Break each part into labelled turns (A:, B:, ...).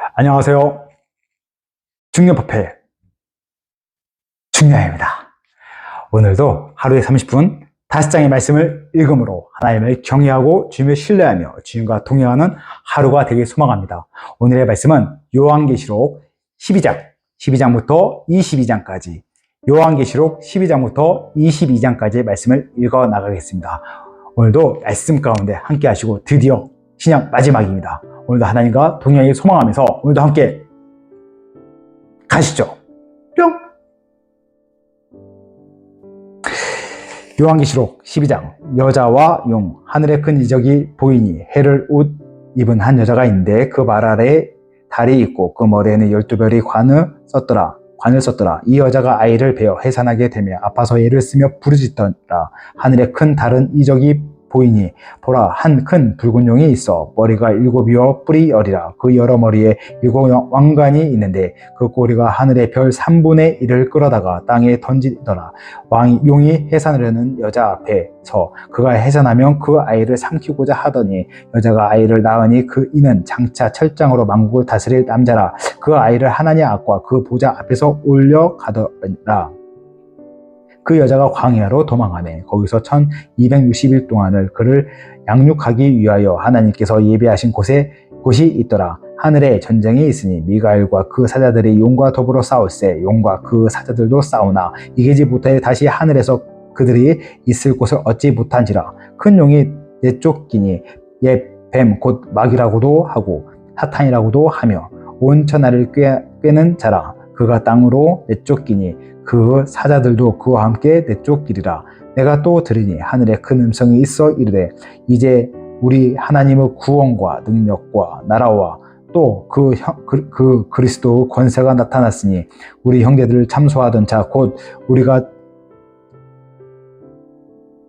A: 안녕하세요. 중년법회 중년입니다. 오늘도 하루에 30분 5장의 말씀을 읽음으로 하나님을 경외하고 주님을 신뢰하며 주님과 동행하는 하루가 되길 소망합니다. 오늘의 말씀은 요한계시록 12장부터 22장까지 요한계시록 12장부터 22장까지의 말씀을 읽어 나가겠습니다. 오늘도 말씀 가운데 함께 하시고 드디어 신약 마지막입니다. 오늘도 하나님과 동행하길 소망하면서 오늘도 함께 가시죠. 뿅! 요한계시록 12장 여자와 용 하늘의 큰 이적이 보이니 해를 옷 입은 한 여자가 있는데 그 발 아래에 달이 있고 그 머리에는 12별이 관을 썼더라. 이 여자가 아이를 베어 해산하게 되며 아파서 애를 쓰며 부르짖더라. 하늘에 큰 다른 이적이 보이니 보라 한 큰 붉은 용이 있어 머리가 7이요 뿔이 10이라. 그 여러 머리에 7 왕관이 있는데 그 꼬리가 하늘의 별 3분의 1을 끌어다가 땅에 던지더라. 용이 해산하려는 여자 앞에 서 그가 해산하면 그 아이를 삼키고자 하더니 여자가 아이를 낳으니 그 이는 장차 철장으로 만국을 다스릴 남자라. 그 아이를 하나님 앞과 그 보좌 앞에서 올려가더라. 그 여자가 광야로 도망하매 거기서 1260일 동안을 그를 양육하기 위하여 하나님께서 예비하신 곳이 있더라. 하늘에 전쟁이 있으니 미가엘과 그 사자들이 용과 더불어 싸울세 용과 그 사자들도 싸우나 이기지 못하여 다시 하늘에서 그들이 있을 곳을 얻지 못한지라. 큰 용이 내쫓기니 옛 뱀 곧 마귀라고도 하고 사탄이라고도 하며 온 천하를 꿰는 자라. 그가 땅으로 내쫓기니 그 사자들도 그와 함께 내쫓기리라. 내가 또 들으니 하늘에 큰 음성이 있어 이르되 이제 우리 하나님의 구원과 능력과 나라와 또 그 그리스도의 권세가 나타났으니 우리 형제들을 참소하던 자 곧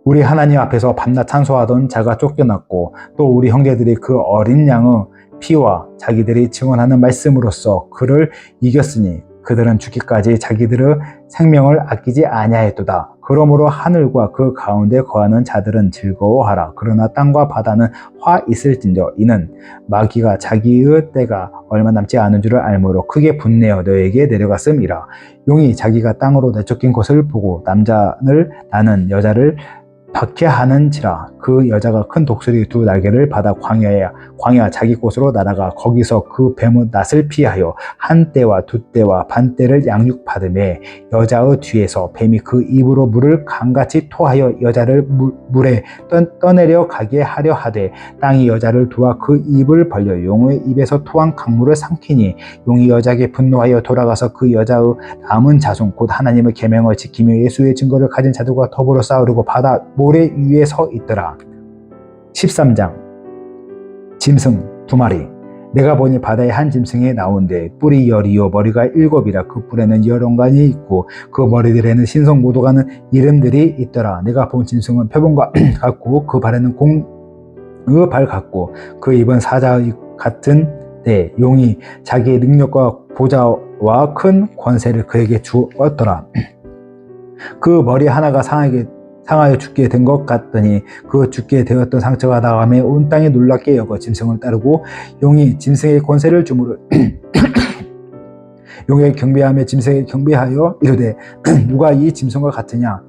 A: 우리 하나님 앞에서 밤낮 찬송하던 자가 쫓겨났고 또 우리 형제들이 그 어린 양의 피와 자기들이 증언하는 말씀으로써 그를 이겼으니 그들은 죽기까지 자기들의 생명을 아끼지 아니하였도다. 그러므로 하늘과 그 가운데 거하는 자들은 즐거워하라. 그러나 땅과 바다는 화 있을진저 이는 마귀가 자기의 때가 얼마 남지 않은 줄을 알므로 크게 분내어 너에게 내려갔음이라. 용이 자기가 땅으로 내쫓긴 것을 보고 남자를 나는 여자를 박해하는지라. 그 여자가 큰 독수리 2 날개를 받아 광야 자기 곳으로 날아가 거기서 그 뱀의 낫을 피하여 한 때와 2때와 반 때를 양육받으매 여자의 뒤에서 뱀이 그 입으로 물을 강같이 토하여 여자를 물에 떠내려 가게 하려 하되 땅이 여자를 도와 그 입을 벌려 용의 입에서 토한 강물을 삼키니 용이 여자에게 분노하여 돌아가서 그 여자의 남은 자손 곧 하나님의 계명을 지키며 예수의 증거를 가진 자들과 더불어 싸우려고 바다 모래 위에 서 있더라. 13장 짐승 2마리 내가 보니 바다에 한 짐승이 나오는데 뿔이 10이요 머리가 7이라. 그 뿔에는 여론관이 있고 그 머리들에는 신성모독하는 이름들이 있더라. 내가 본 짐승은 표범과 같고 그 발에는 공의 발 같고 그 입은 사자의 같은데 용이 자기의 능력과 보좌와 큰 권세를 그에게 주었더라. 그 머리 하나가 상하여 죽게 된 것 같더니 그 죽게 되었던 상처가 나가며 온 땅이 놀랍게 여겨 짐승을 따르고 용이 짐승의 권세를 주므로 용에 경배하며 짐승에 경배하여 이르되 누가 이 짐승과 같으냐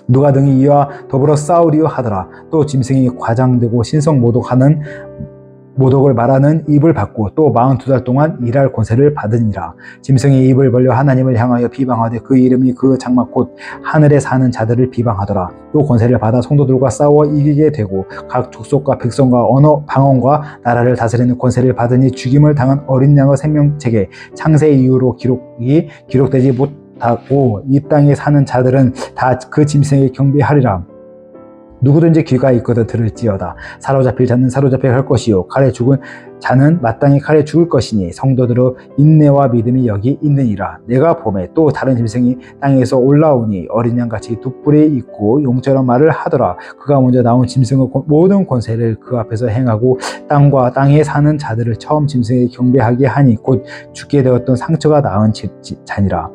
A: 누가 등이 이와 더불어 싸우리요 하더라. 또 짐승이 과장되고 모독을 말하는 입을 받고 또 42달 동안 일할 권세를 받으니라. 짐승이 입을 벌려 하나님을 향하여 비방하되 그 이름이 그 장막 곧 하늘에 사는 자들을 비방하더라. 또 권세를 받아 성도들과 싸워 이기게 되고 각 족속과 백성과 언어 방언과 나라를 다스리는 권세를 받으니 죽임을 당한 어린 양의 생명책에 창세 이후로 기록되지 못하고 이 땅에 사는 자들은 다 그 짐승에 경배하리라. 누구든지 귀가 있거든 들을지어다. 사로잡힐 자는 사로잡혀 갈 것이요 칼에 죽은 자는 마땅히 칼에 죽을 것이니 성도들의 인내와 믿음이 여기 있느니라. 내가 보매 또 다른 짐승이 땅에서 올라오니 어린 양같이 2뿔이 있고 용처럼 말을 하더라. 그가 먼저 나온 짐승의 모든 권세를 그 앞에서 행하고 땅과 땅에 사는 자들을 처음 짐승에 경배하게 하니 곧 죽게 되었던 상처가 나은 자니라.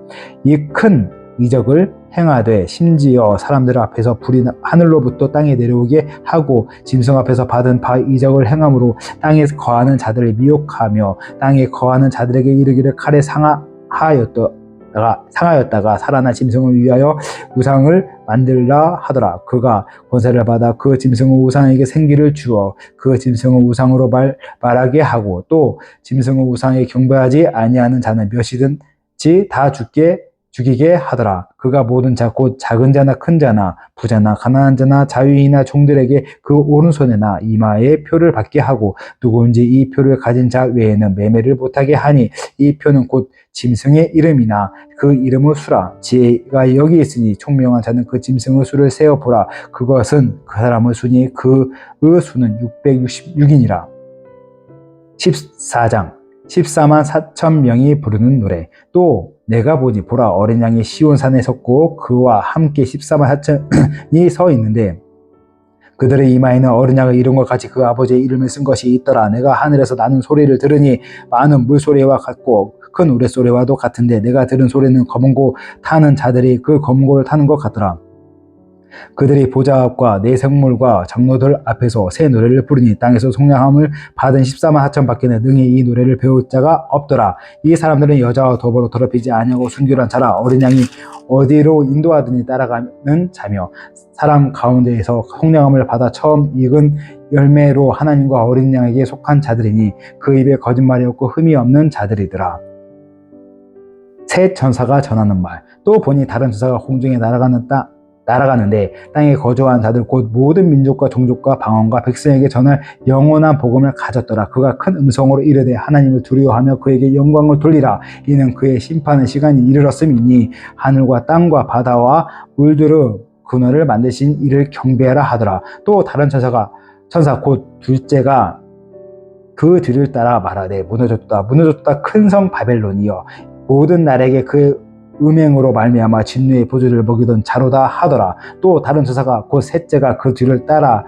A: 이 큰 이적을 행하되 심지어 사람들 앞에서 불이 하늘로부터 땅에 내려오게 하고 짐승 앞에서 받은 바 이적을 행함으로 땅에 거하는 자들을 미혹하며 땅에 거하는 자들에게 이르기를 칼에 상하였다가 살아난 짐승을 위하여 우상을 만들라 하더라. 그가 권세를 받아 그 짐승의 우상에게 생기를 주어 그 짐승의 우상으로 말하게 하고 또 짐승의 우상에 경배하지 아니하는 자는 몇이든지 다 죽이게 하더라. 그가 모든 자 곧 작은 자나 큰 자나 부자나 가난한 자나 자유인이나 종들에게 그 오른손에나 이마에 표를 받게 하고 누구든지 이 표를 가진 자 외에는 매매를 못하게 하니 이 표는 곧 짐승의 이름이나 그 이름의 수라. 지혜가 여기 있으니 총명한 자는 그 짐승의 수를 세어보라. 그것은 그 사람의 수니 그의 수는 666이니라. 14장 14만 4천 명이 부르는 노래. 또 내가 보니 보라 어린 양이 시온산에 섰고 그와 함께 14만 4천이 서 있는데 그들의 이마에는 어린 양의 이름과 같이 그 아버지의 이름을 쓴 것이 있더라. 내가 하늘에서 나는 소리를 들으니 많은 물소리와 같고 큰 우레소리와도 같은데 내가 들은 소리는 검은고 타는 자들이 그 검은고를 타는 것 같더라. 그들이 보좌 앞과 내 생물과 장로들 앞에서 새 노래를 부르니 땅에서 속량함을 받은 14만 4천 밖에는 능히 이 노래를 배울 자가 없더라. 이 사람들은 여자와 더불어 더럽히지 아니하고 순결한 자라. 어린 양이 어디로 인도하더니 따라가는 자며 사람 가운데에서 속량함을 받아 처음 익은 열매로 하나님과 어린 양에게 속한 자들이니 그 입에 거짓말이 없고 흠이 없는 자들이더라. 새 천사가 전하는 말. 또 보니 다른 천사가 공중에 날아가는데 땅에 거주한 자들 곧 모든 민족과 종족과 방언과 백성에게 전할 영원한 복음을 가졌더라. 그가 큰 음성으로 이르되 하나님을 두려워하며 그에게 영광을 돌리라. 이는 그의 심판의 시간이 이르렀음이니 하늘과 땅과 바다와 물들의 근원을 만드신 이를 경배하라 하더라. 또 다른 천사 곧 둘째가 그 뒤를 따라 말하되 무너졌다 큰 성 바벨론이여 모든 나라에게 그 음행으로 말미암아 진노의 포도주를 먹이던 자로다 하더라. 또 다른 천사가 곧 셋째가 그 뒤를 따라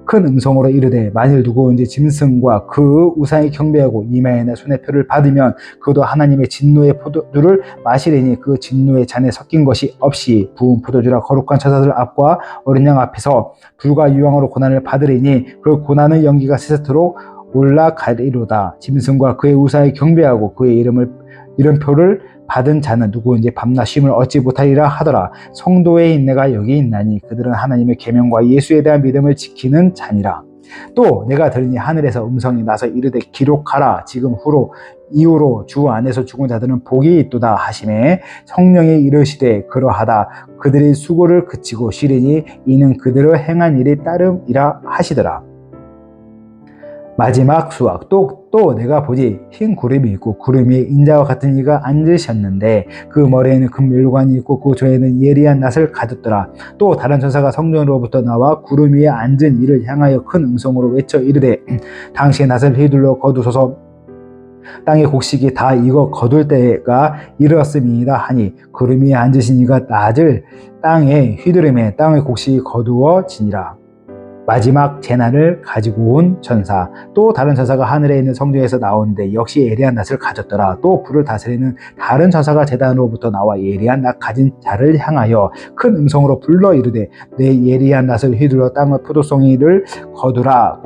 A: 큰 음성으로 이르되 만일 누구든지 짐승과 그 우상에 경배하고 이마에나 손에 표를 받으면 그도 하나님의 진노의 포도주를 마시리니 그 진노의 잔에 섞인 것이 없이 부은 포도주라. 거룩한 천사들 앞과 어린 양 앞에서 불과 유황으로 고난을 받으리니 그 고난의 연기가 세세토록 올라가리로다. 짐승과 그의 우상에 경배하고 그의 이름표를 받은 자는 누구인지 밤낮 쉼을 얻지 못하리라 하더라. 성도의 인내가 여기 있나니 그들은 하나님의 계명과 예수에 대한 믿음을 지키는 자니라. 또 내가 들으니 하늘에서 음성이 나서 이르되 기록하라. 지금 이후로 주 안에서 죽은 자들은 복이 있도다 하시매 성령이 이르시되 그러하다. 그들이 수고를 그치고 쉬리니 이는 그들의 행한 일이 따름이라 하시더라. 마지막 수학. 또 내가 보니 흰 구름이 있고 구름 위에 인자와 같은 이가 앉으셨는데 그 머리에는 금멸관이 있고 그 조에는 예리한 낫을 가졌더라. 또 다른 천사가 성전으로부터 나와 구름 위에 앉은 이를 향하여 큰 음성으로 외쳐 이르되 당신의 낫을 휘둘러 거두소서. 땅의 곡식이 다 익어 거둘 때가 이르렀음이니이다 하니 구름 위에 앉으신 이가 낫을 땅에 휘두르매 땅의 곡식이 거두어지니라. 마지막 재난을 가지고 온 천사. 또 다른 천사가 하늘에 있는 성전에서 나오는데 역시 예리한 낫을 가졌더라. 또 불을 다스리는 다른 천사가 제단으로부터 나와 예리한 낫 가진 자를 향하여 큰 음성으로 불러 이르되 내 예리한 낫을 휘둘러 땅의 포도송이를 거두라.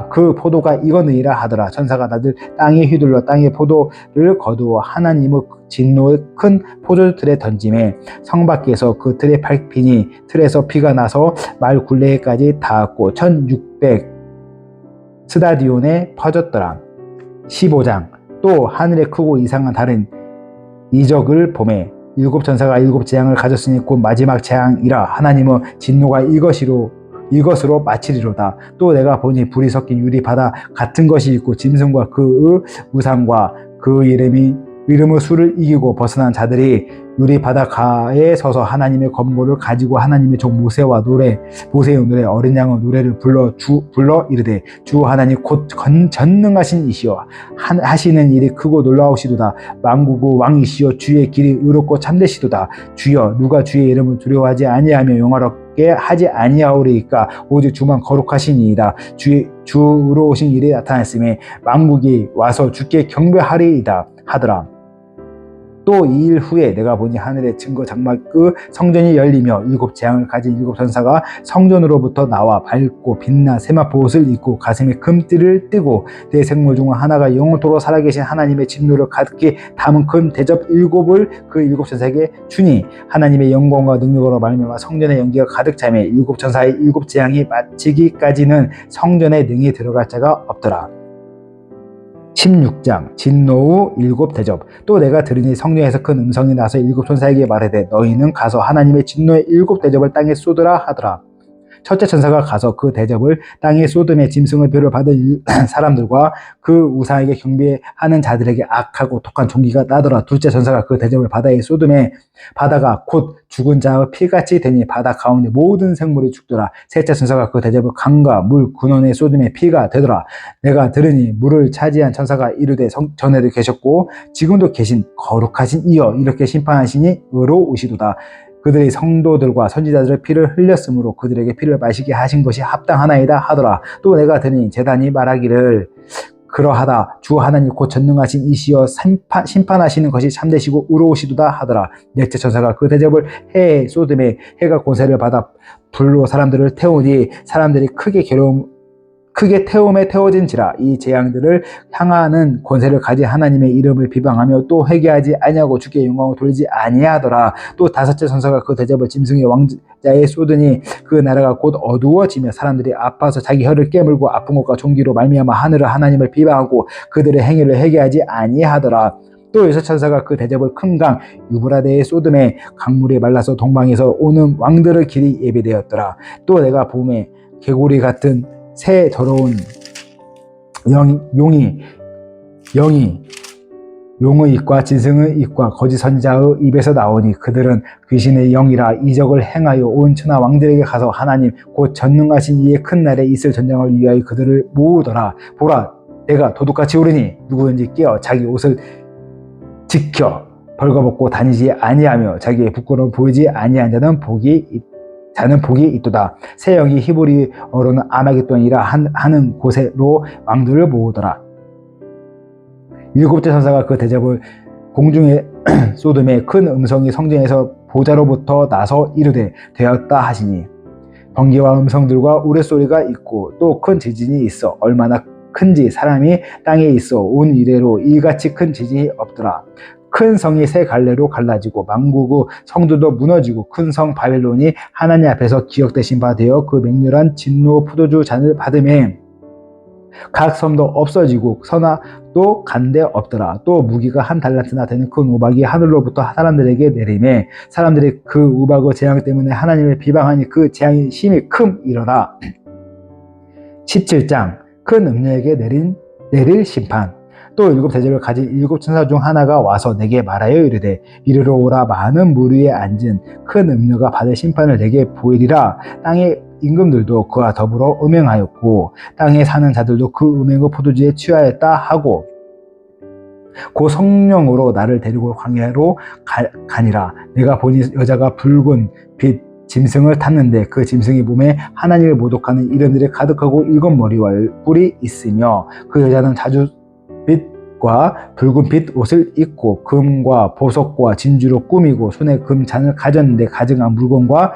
A: 그 포도가 익었느니라 하더라. 천사가 나들 땅에 휘둘러 땅의 포도를 거두어 하나님의 진노의 큰 포도틀에 던짐에 성 밖에서 그 틀에 밟히니 틀에서 피가 나서 말 굴레까지 닿았고 1600 스다디온에 퍼졌더라. 15장. 또 하늘에 크고 이상한 다른 이적을 보매 일곱 천사가 일곱 재앙을 가졌으니 곧 마지막 재앙이라. 하나님의 진노가 이것으로 마치리로다. 또 내가 보니 불이 섞인 유리 바다 같은 것이 있고 짐승과 그의 우상과 그 이름의 수를 이기고 벗어난 자들이 유리 바닷가에 서서 하나님의 권고를 가지고 하나님의 종 모세의 노래 어린 양의 노래를 불러 이르되 주 하나님 곧 전능하신 이시여 하시는 일이 크고 놀라우시도다. 만국의 왕이시여 주의 길이 의롭고 참되시도다. 주여 누가 주의 이름을 두려워하지 아니하며 영화롭게 하지 아니하오리이까 오직 주만 거룩하시니이다. 주 의로우신 일이 나타났음에 만국이 와서 주께 경배하리이다 하더라. 또 이 일 후에 내가 보니 하늘의 증거 장막 성전이 열리며 7재앙을 가진 7천사가 성전으로부터 나와 밝고 빛나 세마포 옷을 입고 가슴에 금띠를 띠고 네 생물 중 하나가 영원토록 살아계신 하나님의 진노를 가득히 담은 큰 대접 7을 그 7천사에게 주니 하나님의 영광과 능력으로 말미암아 성전의 연기가 가득 차며 7천사의 7재앙이 마치기까지는 성전에 능히 들어갈 자가 없더라. 16장 진노 후 7대접. 또 내가 들으니 성령에서 큰 음성이 나서 7천사에게 말하되 너희는 가서 하나님의 진노의 7대접을 땅에 쏟으라 하더라. 첫째 천사가 가서 그 대접을 땅에 쏟음에 짐승의 뼈를 받은 사람들과 그 우상에게 경배하는 자들에게 악하고 독한 종기가 나더라. 둘째 천사가 그 대접을 바다에 쏟음에 바다가 곧 죽은 자의 피같이 되니 바다 가운데 모든 생물이 죽더라. 셋째 천사가 그 대접을 강과 물 근원에 쏟음에 피가 되더라. 내가 들으니 물을 차지한 천사가 이르되 전에도 계셨고 지금도 계신 거룩하신 이여 이렇게 심판하시니 의로우시도다. 그들이 성도들과 선지자들의 피를 흘렸으므로 그들에게 피를 마시게 하신 것이 합당하나이다 하더라. 또 내가 들으니 제단이 말하기를 그러하다. 주 하나님 곧 전능하신 이시여 심판하시는 것이 참되시고 의로우시도다 하더라. 넷째 천사가 그 대접을 해에 쏟음에 해가 권세를 받아 불로 사람들을 태우니 사람들이 크게 태움에 태워진지라. 이 재앙들을 향하는 권세를 가진 하나님의 이름을 비방하며 또 회개하지 아니하고 주께 영광을 돌리지 아니하더라. 또 다섯째 천사가 그 대접을 짐승의 왕자에 쏟으니 그 나라가 곧 어두워지며 사람들이 아파서 자기 혀를 깨물고 아픈 것과 종기로 말미암아 하늘을 하나님을 비방하고 그들의 행위를 회개하지 아니하더라. 또 여섯 천사가 그 대접을 큰 강 유브라데의 쏟음에 강물이 말라서 동방에서 오는 왕들의 길이 예비되었더라. 또 내가 봄에 개구리 같은 새 더러운 용의 입과 짐승의 입과 거짓 선지자의 입에서 나오니 그들은 귀신의 영이라 이적을 행하여 온 천하 왕들에게 가서 하나님 곧 전능하신 이의 큰 날에 있을 전쟁을 위하여 그들을 모으더라. 보라 내가 도둑같이 오르니 누구든지 깨어 자기 옷을 지켜 벌거벗고 다니지 아니하며 자기의 부끄러움 보이지 아니한 자는 복이 있도다. 새 영이 히브리어로는 아마겟돈이라 하는 곳으로 왕들을 모으더라. 일곱째 천사가 그 대접을 공중에 쏟음에 큰 음성이 성전에서 보좌로부터 나서 이르되 되었다 하시니 번개와 음성들과 우레소리가 있고 또 큰 지진이 있어 얼마나 큰지 사람이 땅에 있어 온 이래로 이같이 큰 지진이 없더라. 큰 성이 세 갈래로 갈라지고 만국의 성들도 무너지고 큰 성 바벨론이 하나님 앞에서 기억되신 바 되어 그 맹렬한 진노 포도주 잔을 받음에 각 섬도 없어지고 선화도 간데 없더라. 또 무기가 한 달란트나 되는 큰 우박이 하늘로부터 사람들에게 내리매 사람들이 그 우박의 재앙 때문에 하나님을 비방하니 그 재앙이 심히 큼이러라. 17장 큰 음녀에게 내릴 심판. 또 7대접을 가진 7천사 중 하나가 와서 내게 말하여 이르되 이리로 오라. 많은 물 위에 앉은 큰 음녀가 받을 심판을 내게 보이리라. 땅의 임금들도 그와 더불어 음행하였고 땅에 사는 자들도 그 음행의 포도주에 취하였다 하고 그 성령으로 나를 데리고 광야로 가니라. 내가 보니 여자가 붉은 빛 짐승을 탔는데 그 짐승이 몸에 하나님을 모독하는 이름들이 가득하고 7머리와 뿔이 있으며 그 여자는 자주빛과 붉은빛 옷을 입고 금과 보석과 진주로 꾸미고 손에 금잔을 가졌는데 가증한 물건과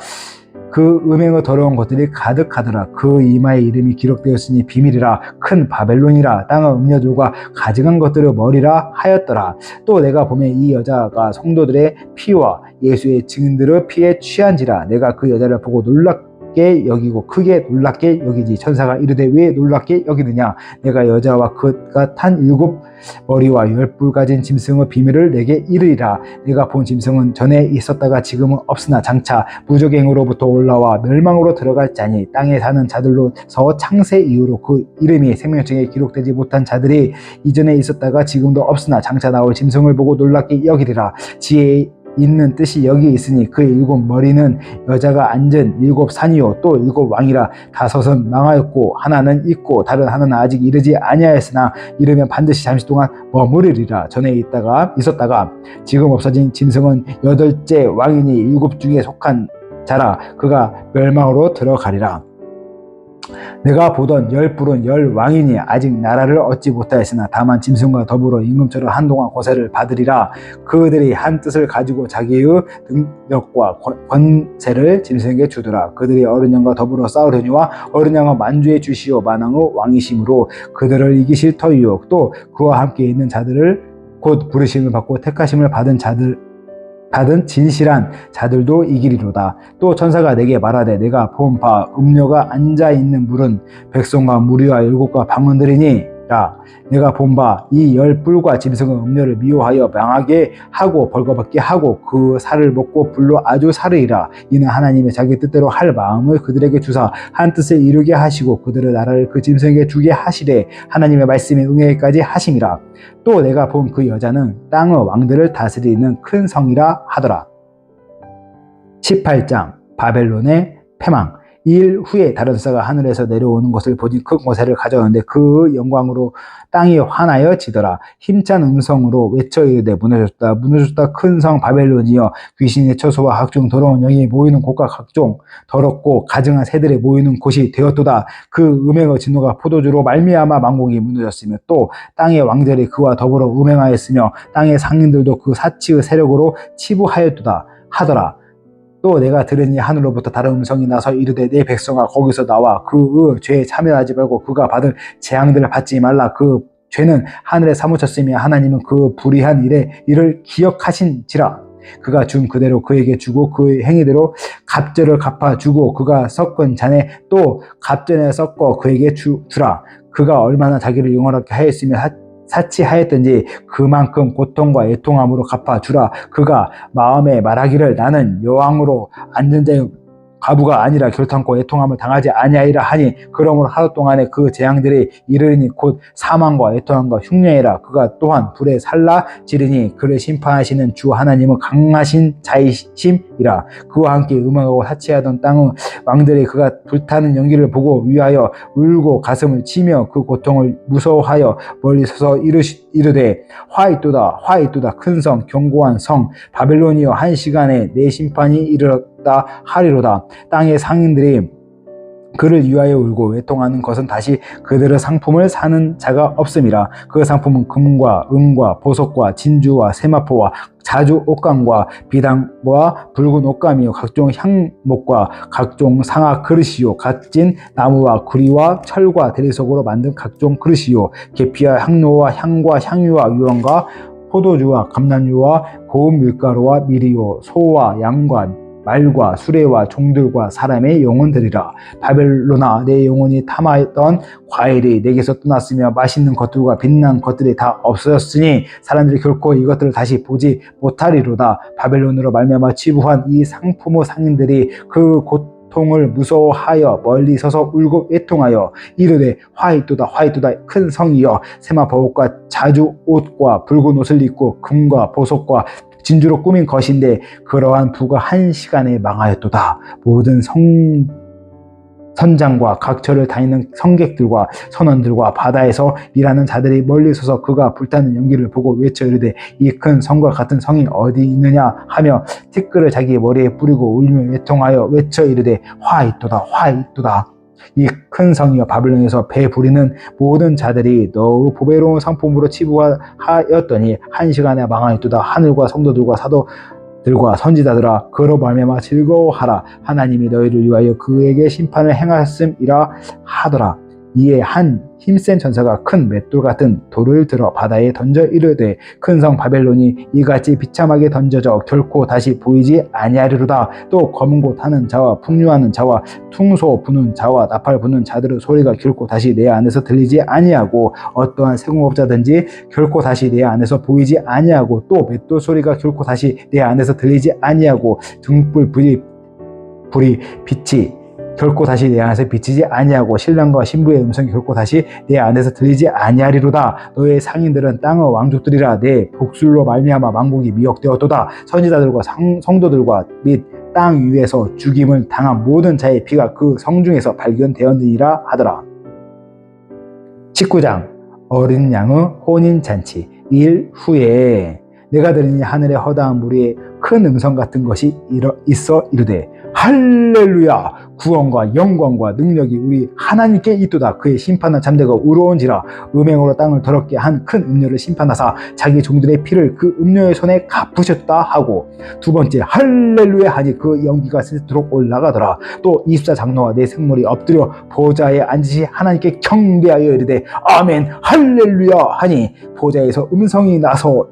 A: 그 음행의 더러운 것들이 가득하더라. 그 이마에 이름이 기록되었으니 비밀이라 큰 바벨론이라 땅의 음녀들과 가증한 것들을 머리라 하였더라. 또 내가 보면 이 여자가 성도들의 피와 예수의 증인들의 피에 취한지라. 내가 그 여자를 보고 놀랍게 여기고 크게 놀랍게 여기지. 천사가 이르되 왜 놀랍게 여기느냐. 내가 여자와 그가 탄 7머리와 10뿔 가진 짐승의 비밀을 내게 이르리라. 내가 본 짐승은 전에 있었다가 지금은 없으나 장차 무적행으로부터 올라와 멸망으로 들어갈 자니 땅에 사는 자들로서 창세 이후로 그 이름이 생명책에 기록되지 못한 자들이 이전에 있었다가 지금도 없으나 장차 나올 짐승을 보고 놀랍게 여기리라. 지혜 있는 뜻이 여기 있으니 그 7머리는 여자가 앉은 7산이요 또 7왕이라. 5은 망하였고 하나는 있고 다른 하나는 아직 이르지 아니하였으나 이르면 반드시 잠시 동안 머무르리라. 전에 있었다가 지금 없어진 짐승은 8째 왕이니 7 중에 속한 자라. 그가 멸망으로 들어가리라. 내가 보던 열불은 열왕이니 아직 나라를 얻지 못하였으나 다만 짐승과 더불어 임금처럼 한동안 고세를 받으리라. 그들이 한 뜻을 가지고 자기의 능력과 권세를 짐승에게 주더라. 그들이 어린 양과 더불어 싸우려니와 어린 양은 만주의 주시오 만왕의 왕이심으로 그들을 이기실 터이요 또 그와 함께 있는 자들을 곧 부르심을 받고 택하심을 받은 진실한 자들도 이기리로다. 또 천사가 내게 말하되 내가 본 바 음녀가 앉아있는 물은 백성과 무리와 율곡과 방언들이니라. 내가 본 바 이 열 뿔과 짐승은 음녀를 미워하여 망하게 하고 벌거벗게 하고 그 살을 먹고 불로 아주 사르이라. 이는 하나님의 자기 뜻대로 할 마음을 그들에게 주사 한 뜻을 이루게 하시고 그들의 나라를 그 짐승에게 주게 하시되 하나님의 말씀에 응하기까지 하심이라. 또 내가 본 그 여자는 땅의 왕들을 다스리는 큰 성이라 하더라. 18장 바벨론의 패망. 이 일 후에 다른 사가 하늘에서 내려오는 것을 보니 큰 고세를 가져오는데 그 영광으로 땅이 환하여 지더라. 힘찬 음성으로 외쳐 이르되 무너졌다 무너졌다 큰 성 바벨론이여 귀신의 처소와 각종 더러운 영이 모이는 곳과 각종 더럽고 가증한 새들이 모이는 곳이 되었도다. 그 음행의 진노가 포도주로 말미암아 만국이 무너졌으며 또 땅의 왕들이 그와 더불어 음행하였으며 땅의 상인들도 그 사치의 세력으로 치부하였도다 하더라. 또 내가 들으니 하늘로부터 다른 음성이 나서 이르되 내 백성아 거기서 나와 그의 죄에 참여하지 말고 그가 받을 재앙들을 받지 말라. 그 죄는 하늘에 사무쳤으며 하나님은 그 불의한 일을 기억하신지라. 그가 준 그대로 그에게 주고 그의 행위대로 갑절을 갚아주고 그가 섞은 잔에 또 갑전에 섞어 그에게 주라. 그가 얼마나 자기를 영원하게 하였으며 사치하였든지 그만큼 고통과 애통함으로 갚아주라. 그가 마음에 말하기를 나는 여왕으로 앉은 자의 과부가 아니라 결탄코 애통함을 당하지 아니하리라 하니 그러므로 하루 동안에 그 재앙들이 이르리니 곧 사망과 애통함과 흉년이라. 그가 또한 불에 살라지리니 그를 심판하시는 주 하나님은 강하신 자이심이라. 그와 함께 음행하고 사치하던 땅의 왕들이 그가 불타는 연기를 보고 위하여 울고 가슴을 치며 그 고통을 무서워하여 멀리 서서 이르되 화 있도다 큰 성 견고한 성 바벨론이여 한 시간에 내 심판이 이르렀다 하리로다. 땅의 상인들이 그를 위하여 울고 외통하는 것은 다시 그들의 상품을 사는 자가 없음이라. 그 상품은 금과 은과 보석과 진주와 세마포와 자주 옷감과 비단과 붉은 옷감이요 각종 향목과 각종 상아 그릇이요 갓진 나무와 구리와 철과 대리석으로 만든 각종 그릇이요 계피와 향료와 향과 향유와 유황과 포도주와 감람유와 고운 밀가루와 밀이요 소와 양과 말과 수레와 종들과 사람의 영혼들이라. 바벨론아 내 영혼이 탐하던 과일이 내게서 떠났으며 맛있는 것들과 빛난 것들이 다 없어졌으니 사람들이 결코 이것들을 다시 보지 못하리로다. 바벨론으로 말미암아 치부한 이 상품의 상인들이 그 고통을 무서워하여 멀리 서서 울고 애통하여 이르되 화 있도다 큰 성이여 세마포옷과 자주 옷과 붉은 옷을 입고 금과 보석과 진주로 꾸민 것인데 그러한 부가 한 시간에 망하였도다. 모든 선장과 각처를 다니는 성객들과 선원들과 바다에서 일하는 자들이 멀리 서서 그가 불타는 연기를 보고 외쳐 이르되 이 큰 성과 같은 성이 어디 있느냐 하며 티끌을 자기 머리에 뿌리고 울며 외통하여 외쳐 이르되 화 있도다 이 큰 성이여 바벨론에서 배 부리는 모든 자들이 너의 보배로운 상품으로 치부하였더니 한 시간에 망하였도다. 하늘과 성도들과 사도들과 선지자들아 그로 말미암아 즐거워하라. 하나님이 너희를 위하여 그에게 심판을 행하였음이라 하더라. 이에 한 힘센 전사가 큰 맷돌 같은 돌을 들어 바다에 던져 이르되 큰 성 바벨론이 이같이 비참하게 던져져 결코 다시 보이지 아니하리로다. 또 검은 곳 하는 자와 풍류하는 자와 퉁소 부는 자와 나팔 부는 자들의 소리가 결코 다시 내 안에서 들리지 아니하고 어떠한 세공업자든지 결코 다시 내 안에서 보이지 아니하고 또 맷돌 소리가 결코 다시 내 안에서 들리지 아니하고 등불 불이 빛이 결코 다시 내 안에서 비치지 아니하고 신랑과 신부의 음성이 결코 다시 내 안에서 들리지 아니하리로다. 너의 상인들은 땅의 왕족들이라. 내 복술로 말미암아 만국이 미혹되었도다. 선지자들과 성도들과 및 땅 위에서 죽임을 당한 모든 자의 피가 그 성중에서 발견되었느니라 하더라. 19장 어린 양의 혼인잔치. 일 후에 내가 들으니 하늘에 허다한 무리에 큰 음성 같은 것이 있어 이르되 할렐루야. 구원과 영광과 능력이 우리 하나님께 있도다. 그의 심판은 잠대고 의로운지라. 음행으로 땅을 더럽게 한 큰 음료를 심판하사 자기 종들의 피를 그 음료의 손에 갚으셨다 하고, 두 번째 할렐루야 하니 그 연기가 세도록 올라가더라. 또 24장로와 네 생물이 엎드려 보좌에 앉으시 하나님께 경배하여 이르되 아멘 할렐루야 하니, 보좌에서 음성이 나서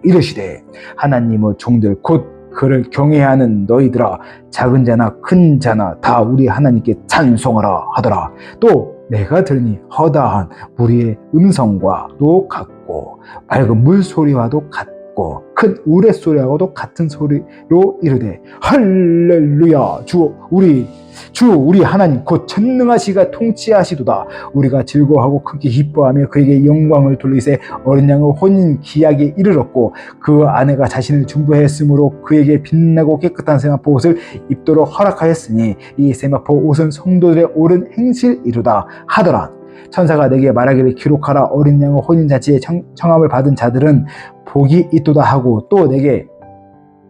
A: 이르시되 하나님의 종들 곧 그를 경외하는 너희들아, 작은 자나 큰 자나 다 우리 하나님께 찬송하라 하더라. 또 내가 들으니 허다한 무리의 음성과도 같고 맑은 물소리와도 같고 큰 우레소리하고도 같은 소리로 이르되 할렐루야. 주 우리 하나님 곧 전능하시가 통치하시도다. 우리가 즐거워하고 크게 기뻐하며 그에게 영광을 돌리세 어린 양의 혼인 기약에 이르렀고 그 아내가 자신을 중보했으므로 그에게 빛나고 깨끗한 세마포 옷을 입도록 허락하였으니 이 세마포 옷은 성도들의 옳은 행실이로다 하더라. 천사가 내게 말하기를 기록하라. 어린 양의 혼인잔치에 청함을 받은 자들은 복이 있도다 하고, 또 내게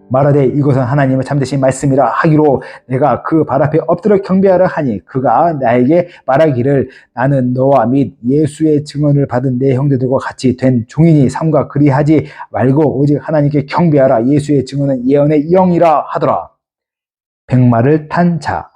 A: 말하되 이것은 하나님의 참되신 말씀이라 하기로 내가 그 발 앞에 엎드려 경배하라 하니, 그가 나에게 말하기를 나는 너와 및 예수의 증언을 받은 내 형제들과 같이 된 종이니 삼가 그리하지 말고 오직 하나님께 경배하라. 예수의 증언은 예언의 영이라 하더라. 백마를 탄 자.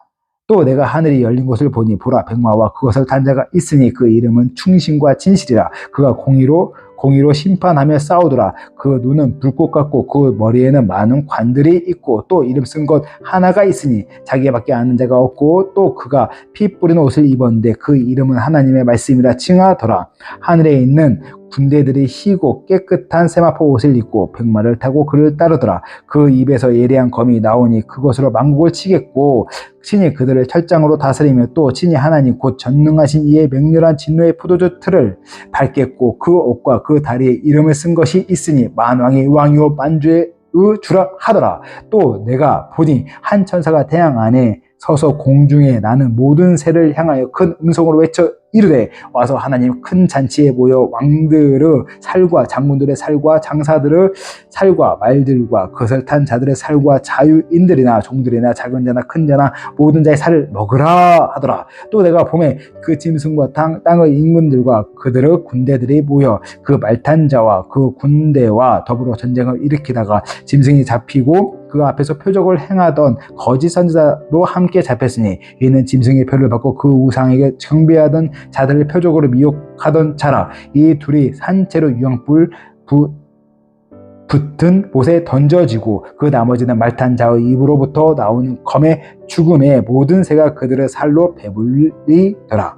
A: 또 내가 하늘이 열린 곳을 보니 보라, 백마와 그것을 탄 자가 있으니 그 이름은 충신과 진실이라. 그가 공의로 심판하며 싸우더라. 그 눈은 불꽃 같고 그 머리에는 많은 관들이 있고 또 이름 쓴 것 하나가 있으니 자기밖에 아는 자가 없고, 또 그가 피 뿌린 옷을 입었는데 그 이름은 하나님의 말씀이라 칭하더라. 하늘에 있는 군대들이 희고 깨끗한 세마포 옷을 입고 백마를 타고 그를 따르더라. 그 입에서 예리한 검이 나오니 그것으로 만국을 치겠고 친히 그들을 철장으로 다스리며 또 친히 하나님 곧 전능하신 이의 맹렬한 진노의 포도주 틀을 밟겠고 그 옷과 그 다리에 이름을 쓴 것이 있으니 만왕의 왕이요 만주의 주라 하더라. 또 내가 보니 한 천사가 태양 안에 서서 공중에 나는 모든 새를 향하여 큰 음성으로 외쳐 이르되 와서 하나님 큰 잔치에 모여 왕들의 살과 장군들의 살과 장사들의 살과 말들과 그것을 탄 자들의 살과 자유인들이나 종들이나 작은 자나 큰 자나 모든 자의 살을 먹으라 하더라. 또 내가 봄에 그 짐승과 땅의 인군들과 그들의 군대들이 모여 그 말탄 자와 그 군대와 더불어 전쟁을 일으키다가 짐승이 잡히고 그 앞에서 표적을 행하던 거짓 선지자도 함께 잡혔으니 이는 짐승의 표를 받고 그 우상에게 경배하던 자들을 표적으로 미혹하던 자라. 이 둘이 산채로 유황불 붙은 못에 던져지고 그 나머지는 말탄 자의 입으로부터 나오는 검의 죽음에 모든 새가 그들의 살로 배불리더라.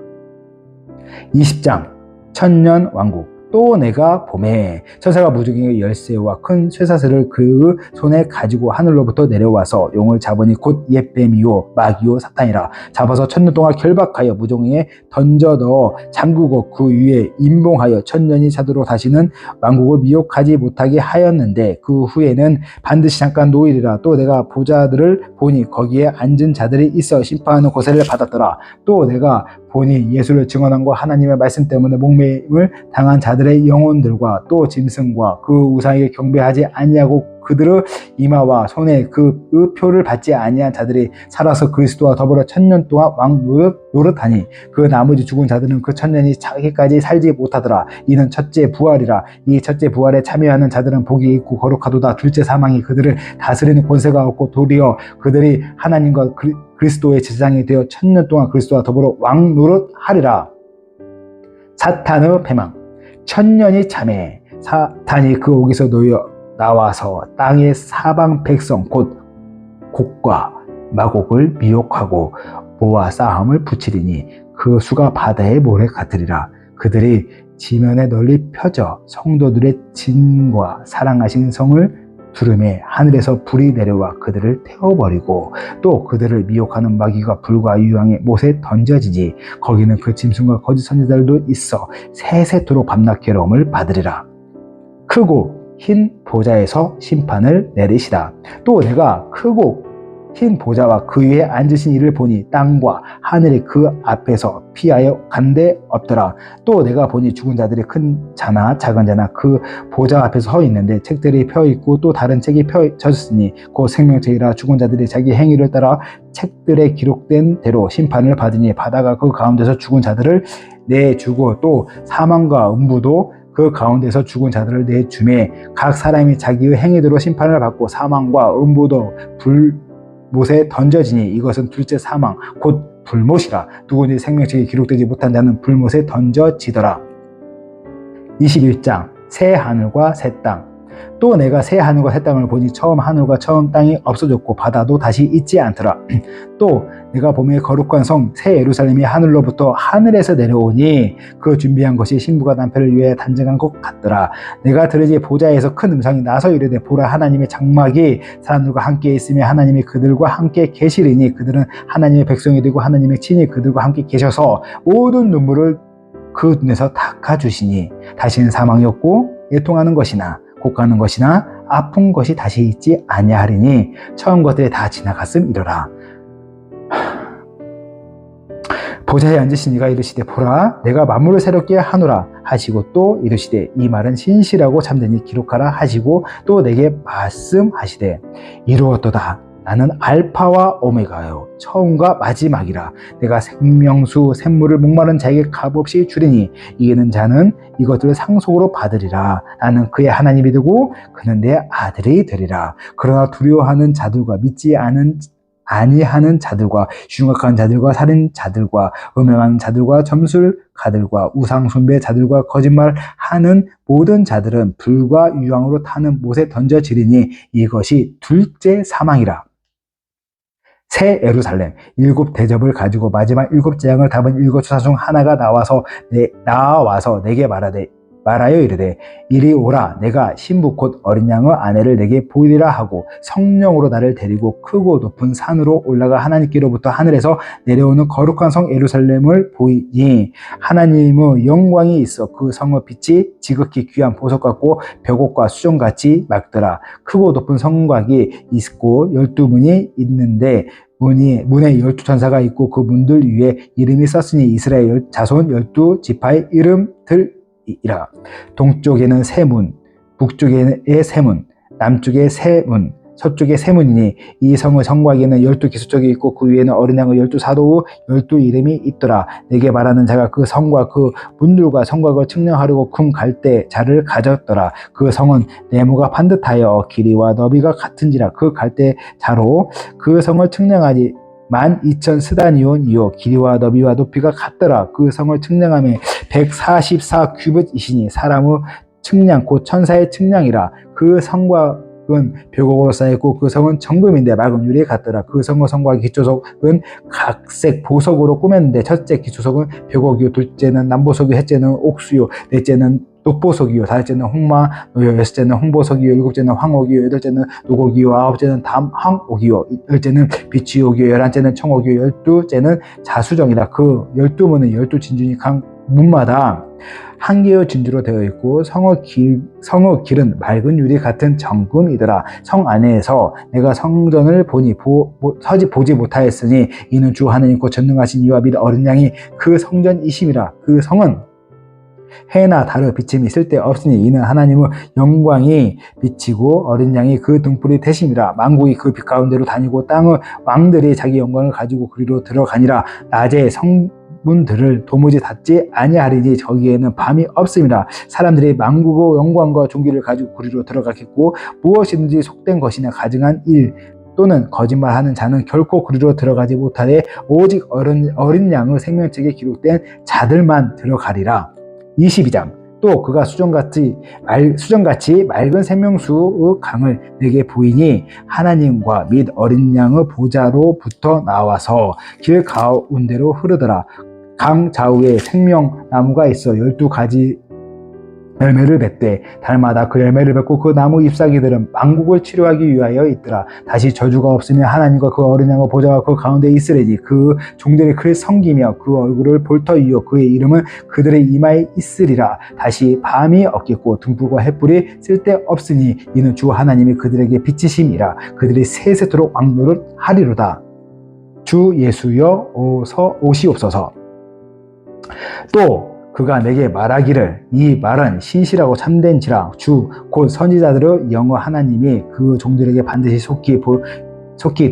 A: 20장 천년 왕국. 또 내가 봄에 천사가 무지개의 열쇠와 큰 쇠사슬을 그 손에 가지고 하늘로부터 내려와서 용을 잡으니 곧 옛뱀이요 마귀요 사탄이라. 잡아서 천년 동안 결박하여 무정에 던져 넣어 잠그고 그 위에 임봉하여 천년이 차도록 다시는 왕국을 미혹하지 못하게 하였는데 그 후에는 반드시 잠깐 놓이리라. 또 내가 보좌들을 보니 거기에 앉은 자들이 있어 심판하는 고세를 받았더라. 또 내가 보니 예수를 증언함과 하나님의 말씀 때문에 목매임을 당한 자들의 영혼들과 또 짐승과 그 우상에게 경배하지 아니하고 그들의 이마와 손에 그 표를 받지 아니한 자들이 살아서 그리스도와 더불어 천년 동안 왕 노릇하니 그 나머지 죽은 자들은 그 천년이 자기까지 살지 못하더라. 이는 첫째 부활이라. 이 첫째 부활에 참여하는 자들은 복이 있고 거룩하도다. 둘째 사망이 그들을 다스리는 권세가 없고 도리어 그들이 하나님과 그리스도의 제사장이 되어 천년 동안 그리스도와 더불어 왕 노릇하리라. 사탄의 패망. 천년이 참해 사탄이 그 옥에서 나와서 땅의 사방 백성 곧 곡과 마곡을 미혹하고 모아 싸움을 붙이리니 그 수가 바다의 모래 같으리라. 그들이 지면에 널리 펴져 성도들의 진과 사랑하신 성을 두름에 하늘에서 불이 내려와 그들을 태워버리고 또 그들을 미혹하는 마귀가 불과 유황의 못에 던져지지. 거기는 그 짐승과 거짓 선지자들도 있어 세세토록 밤낮 괴로움을 받으리라. 크고 흰 보좌에서 심판을 내리시다. 또 내가 크고 흰 보좌와 그 위에 앉으신 이를 보니 땅과 하늘이 그 앞에서 피하여 간데 없더라. 또 내가 보니 죽은 자들이 큰 자나 작은 자나 그 보좌 앞에서 서 있는데 책들이 펴 있고 또 다른 책이 펴졌으니 곧 생명책이라 죽은 자들이 자기 행위를 따라 책들에 기록된 대로 심판을 받으니 바다가 그 가운데서 죽은 자들을 내주고 또 사망과 음부도 그 가운데서 죽은 자들을 내주매 각 사람이 자기의 행위대로 심판을 받고 사망과 음부도 불못에 던져지니 이것은 둘째 사망 곧 불못이라. 누구든지 생명책에 기록되지 못한 자는 불못에 던져지더라. 21장 새 하늘과 새 땅. 또 내가 새 하늘과 새 땅을 보니 처음 하늘과 처음 땅이 없어졌고 바다도 다시 있지 않더라. 또 내가 보매 거룩한 성 새 예루살렘이 하늘로부터 하늘에서 내려오니 그 준비한 것이 신부가 남편을 위해 단정한 것 같더라. 내가 들으니 보좌에서 큰 음성이 나서 이르되 보라 하나님의 장막이 사람들과 함께 있으며 하나님이 그들과 함께 계시리니 그들은 하나님의 백성이 되고 하나님의 친히 그들과 함께 계셔서 모든 눈물을 그 눈에서 닦아주시니 다시는 사망이 없고 애통하는 것이나 곡하는 것이나 아픈 것이 다시 있지 아니하리니 처음 것들이 다 지나갔음이로라. 보좌에 앉으신 이가 이르시되 보라 내가 만물을 새롭게 하노라 하시고 또 이르시되 이 말은 신실하고 참되니 기록하라 하시고 또 내게 말씀하시되 이루었도다. 나는 알파와 오메가요 처음과 마지막이라. 내가 생명수 샘물을 목마른 자에게 값없이 주리니 이기는 자는 이것들을 상속으로 받으리라. 나는 그의 하나님이 되고 그는 내 아들이 되리라. 그러나 두려워하는 자들과 믿지 아니하는 자들과 흉악한 자들과 살인자들과 음행하는 자들과 점술가들과 우상숭배 자들과 거짓말하는 모든 자들은 불과 유황으로 타는 못에 던져지리니 이것이 둘째 사망이라. 새 예루살렘 7 대접을 가지고 마지막 7 재앙을 담은 7 주사 중 하나가 나와서 내게 말하여 이르되 이리 오라. 내가 신부 곧 어린 양의 아내를 내게 보이리라 하고 성령으로 나를 데리고 크고 높은 산으로 올라가 하나님께로부터 하늘에서 내려오는 거룩한 성 예루살렘을 보이니 하나님의 영광이 있어 그 성의 빛이 지극히 귀한 보석 같고 벽옥과 수정같이 맑더라. 크고 높은 성곽이 있고 12문이 있는데 문에 12천사가 있고 그 문들 위에 이름이 썼으니 이스라엘 자손 12지파의 이름들이라. 동쪽에는 세 문, 북쪽에 세 문, 남쪽에 세 문, 서쪽에 세 문이니 이 성의 성곽에는 12기수석이 있고 그 위에는 어린 양의 12사도의 12이름이 있더라. 내게 말하는 자가 그 성과 그 문들과 성곽을 측량하려고 금 갈대 자를 가졌더라. 그 성은 네모가 반듯하여 길이와 너비가 같은지라. 그 갈대 자로 그 성을 측량하니 12,000 스다니온이요 길이와 너비와 높이가 같더라. 그 성을 측량함에 144 규빗이시니 사람의 측량 곧 천사의 측량이라. 그 성곽은 벽옥으로 쌓였고 그 성은 정금인데 맑은 유리에 같더라. 그 성의 성과 기초석은 각색 보석으로 꾸몄는데 첫째 기초석은 벽옥이요 둘째는 남보석이요 셋째는 옥수요 넷째는 녹보석이요 다섯째는 홍마노요 여섯째는 홍보석이요 일곱째는 황옥이요 여덟째는 노곡이요 아홉째는 담황옥이요 열째는 비치옥이요 열한째는 청옥이요 열두째는 자수정이라. 그 12문은 12진주니 각 문마다 한 개의 진주로 되어 있고 성의 길은 맑은 유리 같은 정금이더라. 성 안에서 내가 성전을 보니 보지 못하였으니 이는 주 하나님 곧 전능하신 이와 및 어린 양이 그 성전이심이라. 그 성은 해나 달의 비침이 쓸데없으니 이는 하나님의 영광이 비치고 어린 양이 그 등불이 되심이라. 만국이 그 빛 가운데로 다니고 땅의 왕들이 자기 영광을 가지고 그리로 들어가니라. 낮에 문들을 도무지 닫지 아니하리니 저기에는 밤이 없음이라. 사람들이 만국의 영광과 존귀를 가지고 그리로 들어가겠고 무엇이든지 속된 것이나 가증한 일 또는 거짓말하는 자는 결코 그리로 들어가지 못하되 오직 어린 양의 생명책에 기록된 자들만 들어가리라. 22장 또 그가 수정같이 맑은 생명수의 강을 내게 보이니 하나님과 및 어린 양의 보좌로부터 나와서 길 가운데로 흐르더라. 강 좌우에 생명나무가 있어 12가지 열매를 맺되 달마다 그 열매를 맺고 그 나무 잎사귀들은 만국을 치료하기 위하여 있더라. 다시 저주가 없으며 하나님과 그 어린 양의 보좌가 그 가운데 있으리니 그 종들이 그를 섬기며 그 얼굴을 볼 터이요 그의 이름은 그들의 이마에 있으리라. 다시 밤이 없겠고 등불과 햇불이 쓸데없으니 이는 주 하나님이 그들에게 빛이심이라. 그들이 세세토록 왕노를 하리로다. 주 예수여 오시옵소서. 또 그가 내게 말하기를 이 말은 신실하고 참된지라. 주 곧 선지자들의 영어 하나님이 그 종들에게 반드시 속히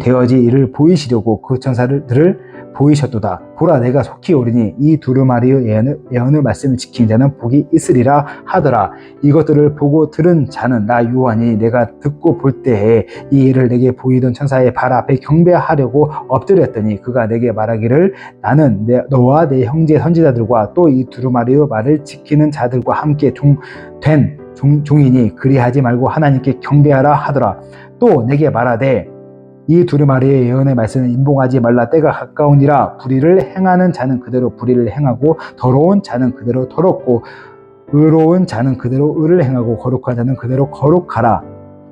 A: 되어지 이를 보이시려고 그 천사들을 보이셨도다. 보라 내가 속히 오리니 이 두루마리의 예언의 말씀을 지킨 자는 복이 있으리라 하더라. 이것들을 보고 들은 자는 나 요한이 내가 듣고 볼 때에 이 일을 내게 보이던 천사의 발 앞에 경배하려고 엎드렸더니 그가 내게 말하기를 나는 너와 내 형제 선지자들과 또 이 두루마리의 말을 지키는 자들과 함께 종이니 그리하지 말고 하나님께 경배하라 하더라. 또 내게 말하되 이 두루마리의 예언의 말씀을 임봉하지 말라. 때가 가까우니라. 불의를 행하는 자는 그대로 불의를 행하고 더러운 자는 그대로 더럽고 의로운 자는 그대로 의를 행하고 거룩한 자는 그대로 거룩하라.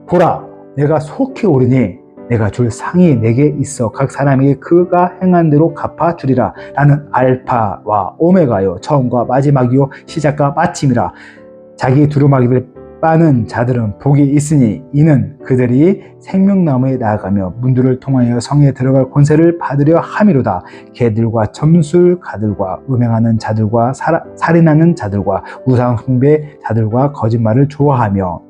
A: 보라 내가 속히 오르니 내가 줄 상이 내게 있어 각 사람에게 그가 행한 대로 갚아주리라. 나는 알파와 오메가요 처음과 마지막이요 시작과 마침이라. 자기 두루마기를 빠는 자들은 복이 있으니 이는 그들이 생명나무에 나아가며 문들을 통하여 성에 들어갈 권세를 받으려 함이로다. 개들과 점술가들과 음행하는 자들과 살인하는 자들과 우상숭배 자들과 거짓말을 좋아하며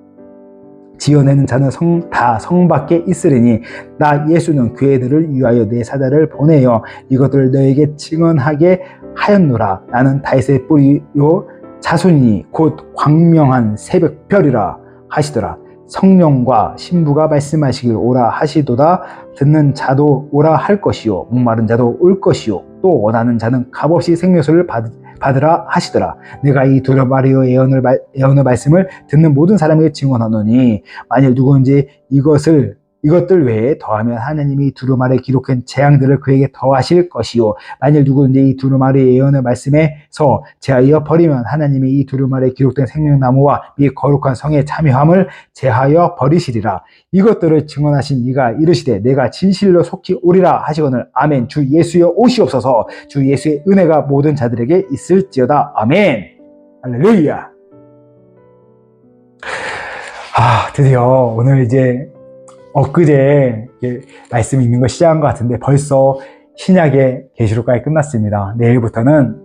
A: 지어내는 자는 다 성 밖에 있으리니 나 예수는 그 애들을 위하여 내 사자를 보내어 이것들을 너에게 증언하게 하였노라. 나는 다윗의 뿌리요 자손이니 곧 광명한 새벽별이라 하시더라. 성령과 신부가 말씀하시길 오라 하시도다. 듣는 자도 오라 할 것이요 목마른 자도 올 것이요 또 원하는 자는 값없이 생명수를 받으라 하시더라. 내가 이 두루마리의 예언의 말씀을 듣는 모든 사람에게 증언하노니 만일 누구든지 이것들 외에 더하면 하나님이 두루마리에 기록한 재앙들을 그에게 더하실 것이요 만일 누구든지 이 두루마리의 예언의 말씀에서 제하여 버리면 하나님이 이 두루마리에 기록된 생명나무와 이 거룩한 성의 참여함을 제하여 버리시리라. 이것들을 증언하신 이가 이르시되 내가 진실로 속히 오리라 하시거늘 아멘. 주 예수여 오시옵소서. 주 예수의 은혜가 모든 자들에게 있을지어다. 아멘. 할렐루야. 드디어 오늘 이제 엊그제 말씀 읽는 거 시작한 것 같은데 벌써 신약의 계시록까지 끝났습니다. 내일부터는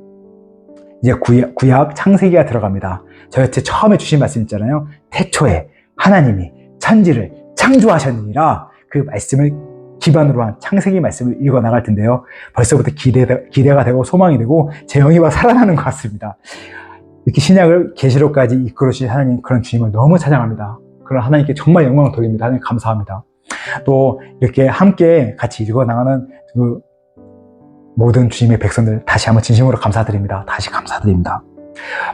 A: 이제 구약 창세기가 들어갑니다. 저한테 처음에 주신 말씀 있잖아요. 태초에 하나님이 천지를 창조하셨느니라. 그 말씀을 기반으로 한 창세기 말씀을 읽어 나갈 텐데요. 벌써부터 기대가 되고 소망이 되고 제 영이 막 살아나는 것 같습니다. 이렇게 신약을 계시록까지 이끌어 주신 하나님, 그런 주님을 너무 찬양합니다. 그런 하나님께 정말 영광을 돌립니다. 하나님 감사합니다. 또 이렇게 함께 같이 읽어 나가는 그 모든 주님의 백성들 다시 한번 진심으로 감사드립니다. 다시 감사드립니다.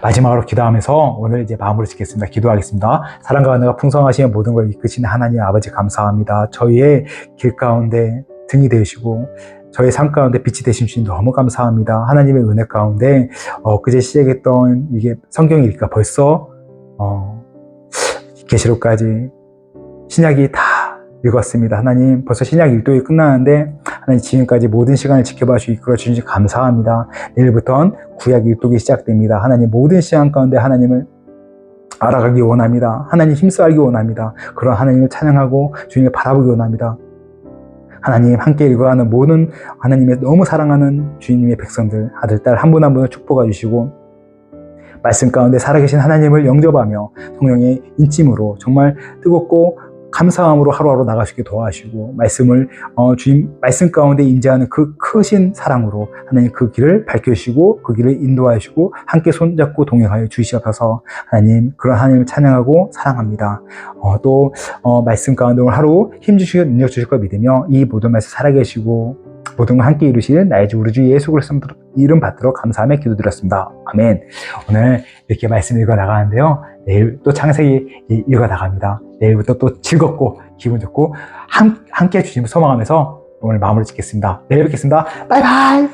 A: 마지막으로 기도하면서 오늘 이제 마무리 짓겠습니다. 기도하겠습니다. 사랑과 은혜가 풍성하시는 모든 걸 이끄시는 하나님 아버지 감사합니다. 저희의 길 가운데 등이 되시고 저희 삶 가운데 빛이 되신 주님 너무 감사합니다. 하나님의 은혜 가운데 그제 시작했던 이게 성경 읽기가 벌써 계시록까지 신약이 다 읽었습니다. 하나님 벌써 신약 1독이 끝나는데 하나님 지금까지 모든 시간을 지켜봐 주시고 이끌어 주시니 감사합니다. 내일부터는 구약 1독이 시작됩니다. 하나님 모든 시간 가운데 하나님을 알아가기 원합니다. 하나님 힘써하기 원합니다. 그런 하나님을 찬양하고 주님을 바라보기 원합니다. 하나님 함께 읽어가는 모든 하나님의 너무 사랑하는 주님의 백성들 아들 딸 한 분 한 분을 축복해 주시고 말씀 가운데 살아계신 하나님을 영접하며 성령의 인침으로 정말 뜨겁고 감사함으로 하루하루 나가시게 도와주시고 말씀을 주님 말씀 가운데 임재하는 그 크신 사랑으로 하나님 그 길을 밝혀주시고 그 길을 인도하시고 함께 손잡고 동행하여 주시옵소서. 하나님 그런 하나님을 찬양하고 사랑합니다. 또 말씀 가운데 오늘 하루 힘주시고 능력 주실 걸 믿으며 이 모든 말씀 살아계시고 모든 걸 함께 이루시는 나의 주 우리 주 예수 그리스도 이름 받도록 감사하며 기도드렸습니다. 아멘. 오늘 이렇게 말씀 읽어 나가는데요. 내일 또 창세기 읽어 나갑니다. 내일부터 또 즐겁고 기분 좋고 함께 주님을 소망하면서 오늘 마무리 짓겠습니다. 내일 뵙겠습니다. 바이바이.